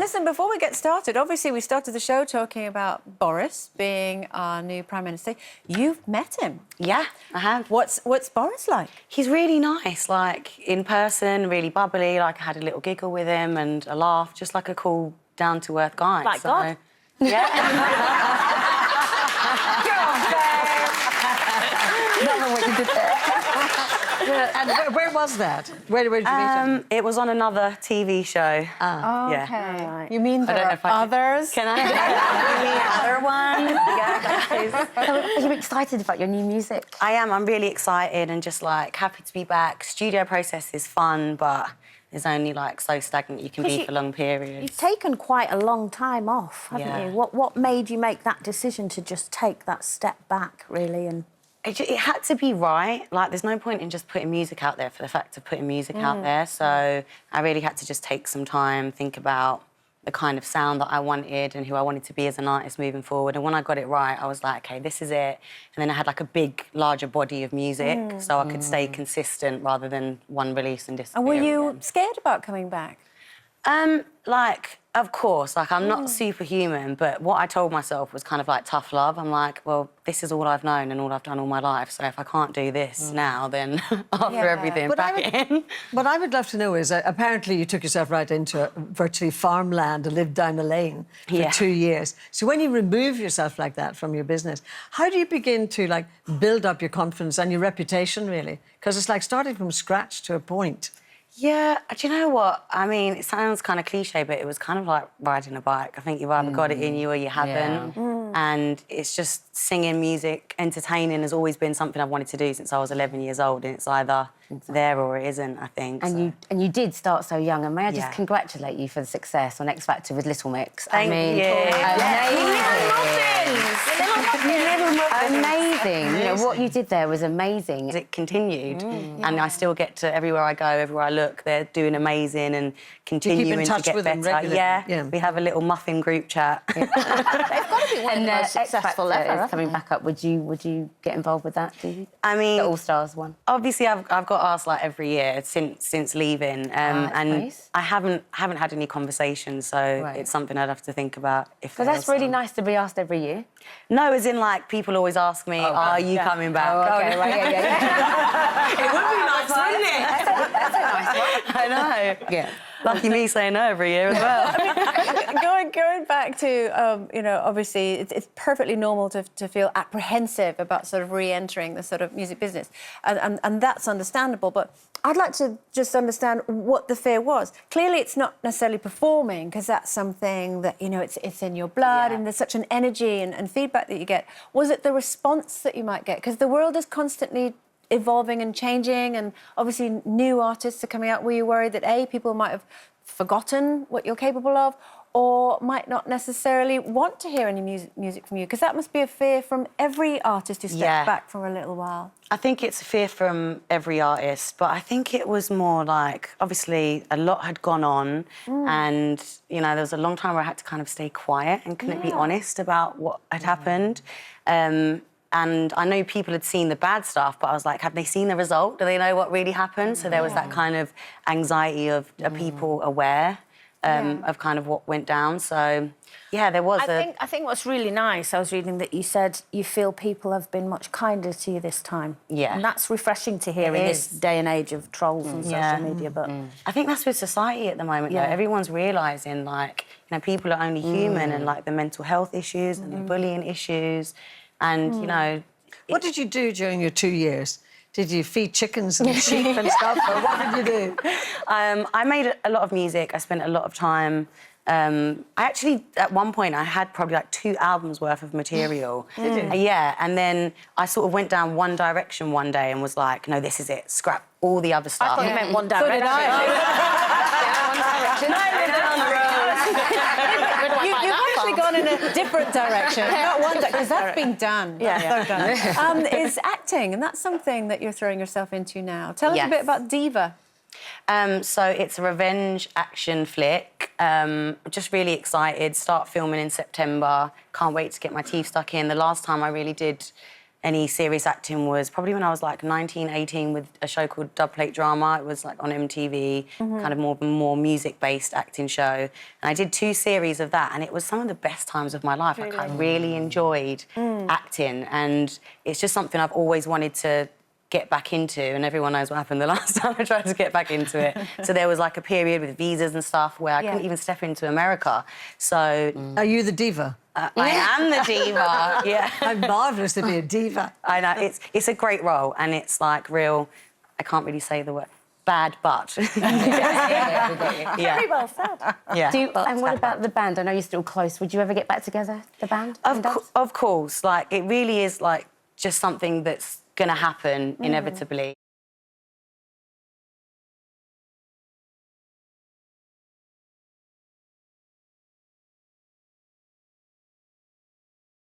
listen, before we get started, obviously we started the show talking about Boris being our new Prime Minister. You've met him. Yeah, I have. What's Boris like? He's really nice, like, in person, really bubbly. Like, I had a little giggle with him and a laugh, just like a cool, down-to-earth guy. Like God. Yeah. Love what you did there. And where was that? Where did you meet him? It was on another TV show. Oh, Yeah. okay. Right. You mean there are others? Can I? Other one? Yeah. Are you excited about your new music? I am. I'm really excited and just, like, happy to be back. Studio process is fun, but there's only, like, so stagnant you can be for long periods. You've taken quite a long time off, haven't Yeah. you? What made you make that decision to just take that step back, really? And It had to be right. Like, there's no point in just putting music out there for the fact of putting music out there. So I really had to just take some time, think about the kind of sound that I wanted and who I wanted to be as an artist moving forward. And when I got it right, I was like, OK, this is it. And then I had, like, a big, larger body of music so I could stay consistent rather than one release and disappear. And were you again. scared about coming back? Like, of course, like, I'm not superhuman, but what I told myself was kind of like tough love. I'm like, well, this is all I've known and all I've done all my life, so if I can't do this now, then after everything, back in. What I would love to know is, apparently you took yourself right into virtually farmland and lived down a lane for 2 years. So when you remove yourself like that from your business, how do you begin to, like, build up your confidence and your reputation, really? Because it's like starting from scratch to a point. Yeah, do you know what? I mean, it sounds kind of cliche, but it was kind of like riding a bike. I think you've either got it in you or you haven't. And it's just singing, music, entertaining has always been something I've wanted to do since I was 11 years old, and it's either there or it isn't, I think. And you did start so young, and may I just Yeah. congratulate you for the success on X Factor with Little Mix. Thank you. Amazing. You know, what you did there was amazing. It continued, and I still get to everywhere I go, everywhere I look, they're doing amazing and continuing touch to get with them better. regularly? Yeah, we have a little muffin group chat. They've got to be one of the most X successful Factor ever. is Coming back up, would you get involved with that? Do you? I mean, The All Stars one. obviously, I've got asked, like, every year since leaving, and nice. I haven't had any conversations, so it's something I'd have to think about. But that's really nice to be asked every year. No, as in, like, people always ask me, "Are you coming back?" Oh, okay, right, yeah. It would be nice, wouldn't it? That's a nice one. I know. Yeah. Lucky me saying no every year as well. Going back to, you know, obviously it's perfectly normal to feel apprehensive about sort of re-entering the sort of music business, and that's understandable, but I'd like to just understand what the fear was. Clearly it's not necessarily performing, because that's something that, you know, it's in your blood, and there's such an energy and feedback that you get. Was it the response that you might get? Because the world is constantly evolving and changing, and obviously new artists are coming out. Were you worried that people might have forgotten what you're capable of, or might not necessarily want to hear any music from you? Because that must be a fear from every artist who steps back for a little while. I think it's a fear from every artist, but I think it was more like, obviously, a lot had gone on, and, you know, there was a long time where I had to kind of stay quiet and couldn't be honest about what had happened. And I know people had seen the bad stuff, but I was like, have they seen the result? Do they know what really happened? So there was that kind of anxiety of, are people aware of kind of what went down? So, yeah, there was I think what's really nice, I was reading that you said you feel people have been much kinder to you this time. Yeah. And that's refreshing to hear in this day and age of trolls and social media. But I think that's with society at the moment, though. Everyone's realising, like, you know, people are only human, and, like, the mental health issues and the bullying issues. And, you know... What did you do during your 2 years? Did you feed chickens and sheep and stuff, or what did you do? I made a lot of music. I spent a lot of time... I actually, at one point, I had probably, like, 2 albums worth of material. Did you? Yeah, and then I sort of went down one direction one day and was like, no, this is it, scrap all the other stuff. I thought you meant One Direction. So did You've actually gone in a different direction, not one direction, because that's been done. Is acting, and that's something that you're throwing yourself into now. Tell us a bit about Diva. So it's a revenge action flick. Just really excited. Start filming in September. Can't wait to get my teeth stuck in. The last time I really did any serious acting was probably when I was like 19, 18 with a show called Dub Plate Drama. It was like on MTV, kind of more music-based acting show. And I did 2 series of that, and it was some of the best times of my life. Like, I really enjoyed acting, and it's just something I've always wanted to get back into, and everyone knows what happened the last time I tried to get back into it. So there was like a period with visas and stuff where I couldn't even step into America. So... Are you the diva? I am the diva, yeah. How marvellous to be a diva. I know, it's a great role, and it's like real, I can't really say the word, bad but. Very well said. Yeah. And what about the band? I know you're still close. Would you ever get back together, the band? Of course, like, it really is like just something that's gonna happen inevitably.